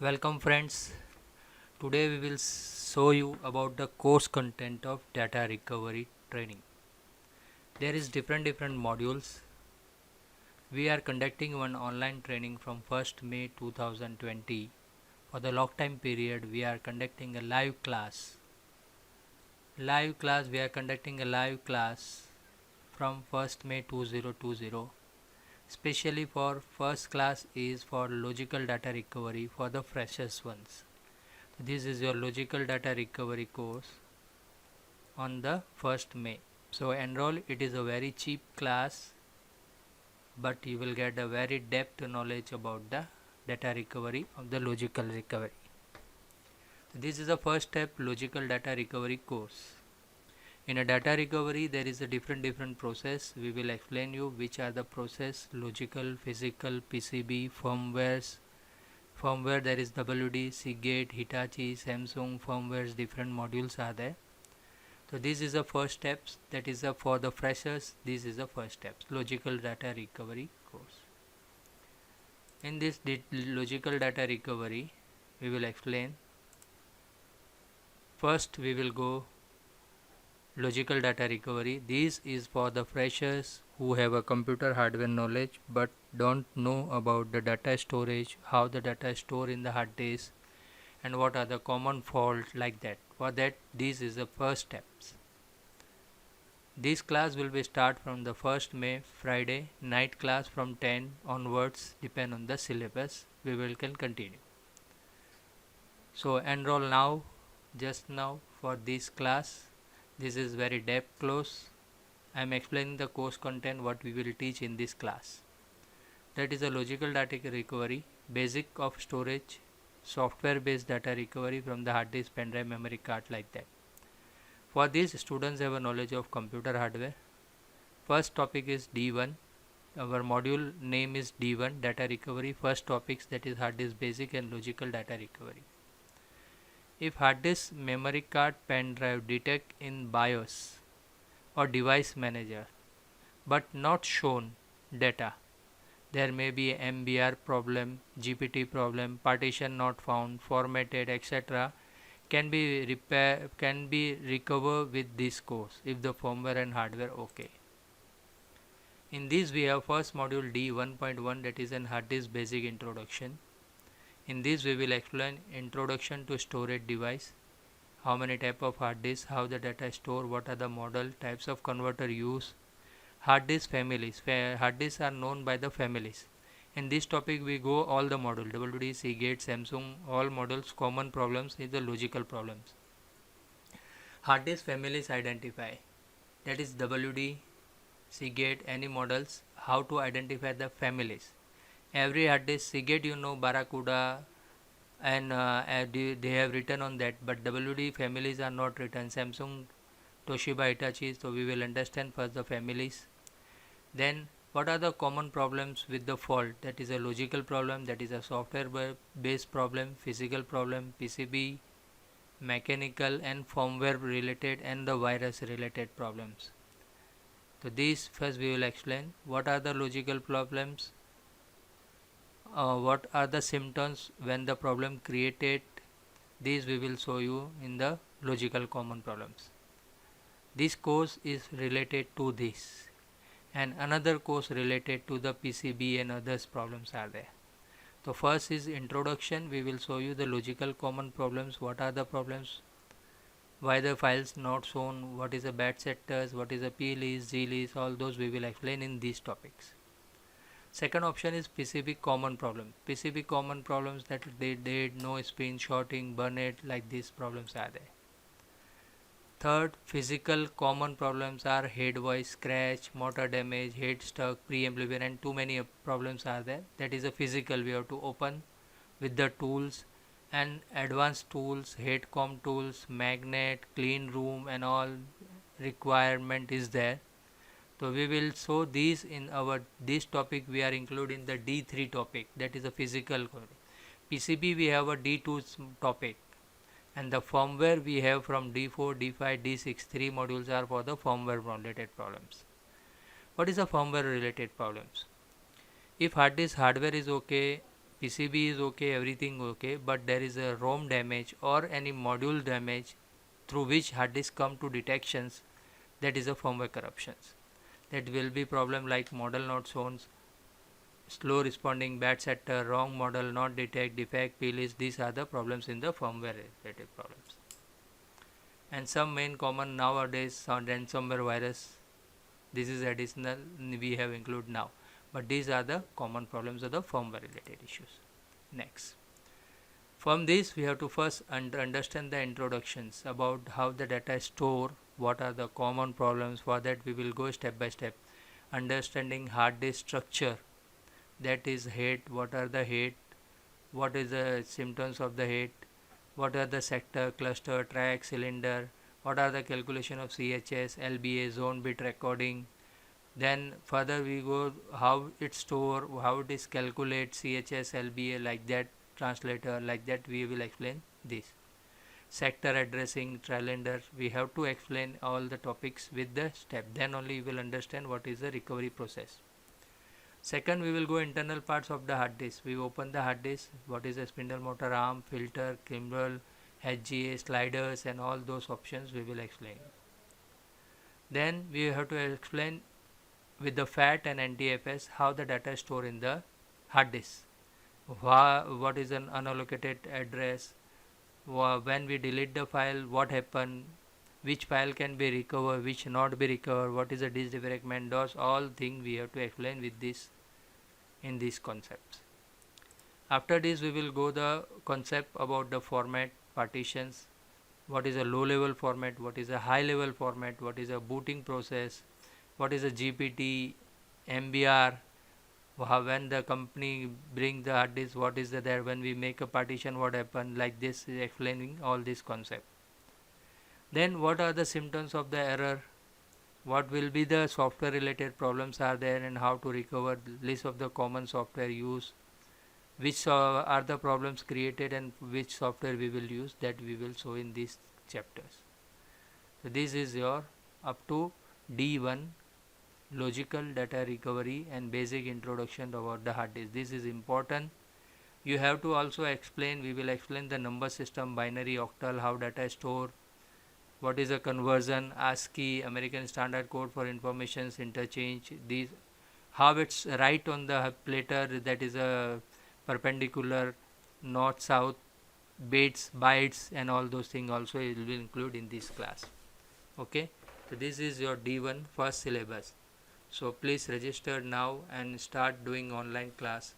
Welcome friends. Today we will show you about the course content of data recovery training. There is different modules. We are conducting one online training from 1st May 2020. For the long time period we are conducting a live class. We are conducting a live class from 1st May 2020. Especially for first class is for logical data recovery for the freshest ones. This is your logical data recovery course on the 1st May. So enroll, it is a very cheap class, but you will get a very depth knowledge about the data recovery of the logical recovery. So this is the first step, logical data recovery course. In a data recovery there is a different process. We will explain you which are the process: logical, physical, PCB, firmware there is WD, Seagate, Hitachi, Samsung firmwares, different modules are there. So this is the first steps, that is for the freshers. This is the first steps, logical data recovery course. In this logical data recovery we will explain. First we will go logical data recovery. This is for the freshers who have a computer hardware knowledge but don't know about the data storage, how the data is stored in the hard disk, and what are the common faults like that. For that, this is the first steps. This class will be start from the 1st May, Friday, night class from 10 onwards, depend on the syllabus. We will can continue. So enroll now, just now for this class. This is very depth course. I am explaining the course content what we will teach in this class. That is a logical data recovery, basic of storage, software based data recovery from the hard disk, pen drive, memory card, like that. For this, students have a knowledge of computer hardware. First topic is D1. Our module name is D1, data recovery. First topics, that is hard disk basic and logical data recovery. If hard disk, memory card, pen drive detect in BIOS or device manager but not shown data, there may be MBR problem, GPT problem, partition not found, formatted, etc. can be recovered with this course if the firmware and hardware okay. In this we have first module D 1.1, that is an hard disk basic introduction. In this we will explain introduction to storage device, how many type of hard disk, how the data is stored, what are the model, types of converter used, hard disk families. Hard disks are known by the families. In this topic we go all the model, WD, Seagate, Samsung, all models. Common problems is the logical problems. Hard disk families identify, that is WD, Seagate, any models, how to identify the families. Every hard disk, Seagate Barracuda and they have written on that, but WD families are not written. Samsung, Toshiba, Hitachi. So we will understand first the families. Then what are the common problems with the fault? That is a logical problem, that is a software based problem, physical problem, PCB, mechanical and firmware related, and the virus related problems. So these first we will explain. What are the logical problems? What are the symptoms when the problem created? These we will show you in the logical common problems. This course is related to this, and another course related to the PCB and others problems are there. So first is introduction. We will show you the logical common problems. What are the problems? Why the files not shown? What is a bad sectors? What is a P list, G list? All those we will explain in these topics. Second option is PCB common problem. PCB common problems, that they did no spin, shorting, burnet, like these problems are there. Third, physical common problems are head voice, scratch, motor damage, head stuck, preamplifier, and too many problems are there. That is a physical, we have to open with the tools and advanced tools, head com tools, magnet, clean room, and all requirement is there. So we will show these in our this topic. We are including the D3 topic, that is a physical. PCB we have a D2 topic, and the firmware we have from D4, D5, D6. 3 modules are for the firmware related problems. What is the firmware related problems? If hard disk hardware is okay, PCB is okay, everything okay, but there is a ROM damage or any module damage through which hard disk come to detections, that is a firmware corruptions. That will be problem like model not shown, slow responding, bad setter, wrong model, not detect, defect, plist. These are the problems in the firmware related problems. And some main common nowadays are ransomware virus. This is additional we have included now, but these are the common problems of the firmware related issues. Next, from this we have to first understand the introductions about how the data is stored, what are the common problems. For that we will go step by step, understanding hard disk structure, that is head, what are the head, what is the symptoms of the head, what are the sector, cluster, track, cylinder, what are the calculation of CHS, LBA, zone bit recording. Then further we go how it store, how it is calculate CHS, LBA, like that, translator, like that we will explain this. Sector addressing, calendar, we have to explain all the topics with the step, then only we will understand what is the recovery process. Second, we will go internal parts of the hard disk. We open the hard disk, what is a spindle motor arm, filter, gimbal, HGA, sliders, and all those options we will explain. Then we have to explain with the FAT and NTFS how the data is stored in the hard disk. What is an unallocated address, when we delete the file, what happened, which file can be recovered, which not be recovered, what is a disk defragment, those all things we have to explain with this in these concepts. After this we will go the concept about the format, partitions, what is a low level format, what is a high level format, what is a booting process, what is a GPT, MBR, when the company bring the hard disk, what is there, when we make a partition, what happen, like this is explaining all this concept. Then what are the symptoms of the error, what will be the software related problems are there and how to recover, list of the common software used, which are the problems created and which software we will use, that we will show in these chapters. So this is your up to D1 logical data recovery and basic introduction about the hard disk. This is important. You have to also explain, we will explain the number system, binary, octal, how data is stored, what is a conversion, ASCII, American Standard Code for Informations Interchange, these, how it's right on the platter, that is a perpendicular, north, south, bits, bytes, and all those things also it will include in this class. Okay, so this is your D1 first syllabus. So please register now and start doing online class.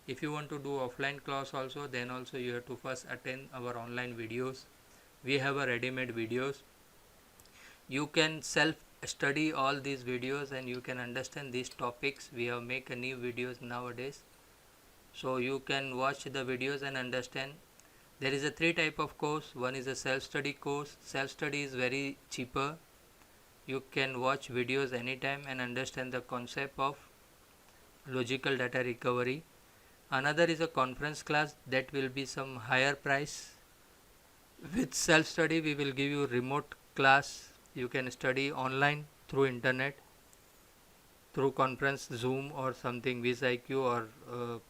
If you want to do offline class also, then also you have to first attend our online videos. We have a ready-made videos. You can self study all these videos and you can understand these topics. We have make a new videos nowadays, so you can watch the videos and understand. There is a 3 type of course. One is a self study course. Self study is very cheaper. You can watch videos anytime and understand the concept of logical data recovery. Another is a conference class, that will be some higher price. With self study we will give you remote class, you can study online through internet, through conference, Zoom or something, VisIQ or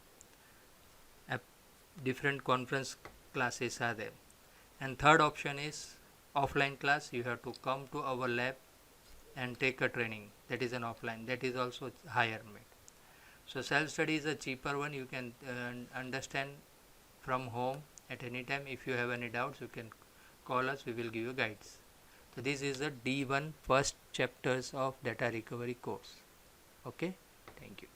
different conference classes are there. And third option is offline class, you have to come to our lab and take a training, that is an offline, that is also higher made. So self study is a cheaper one, you can understand from home at any time. If you have any doubts you can call us, we will give you guides. So this is the D1 first chapters of data recovery course. Okay, thank you.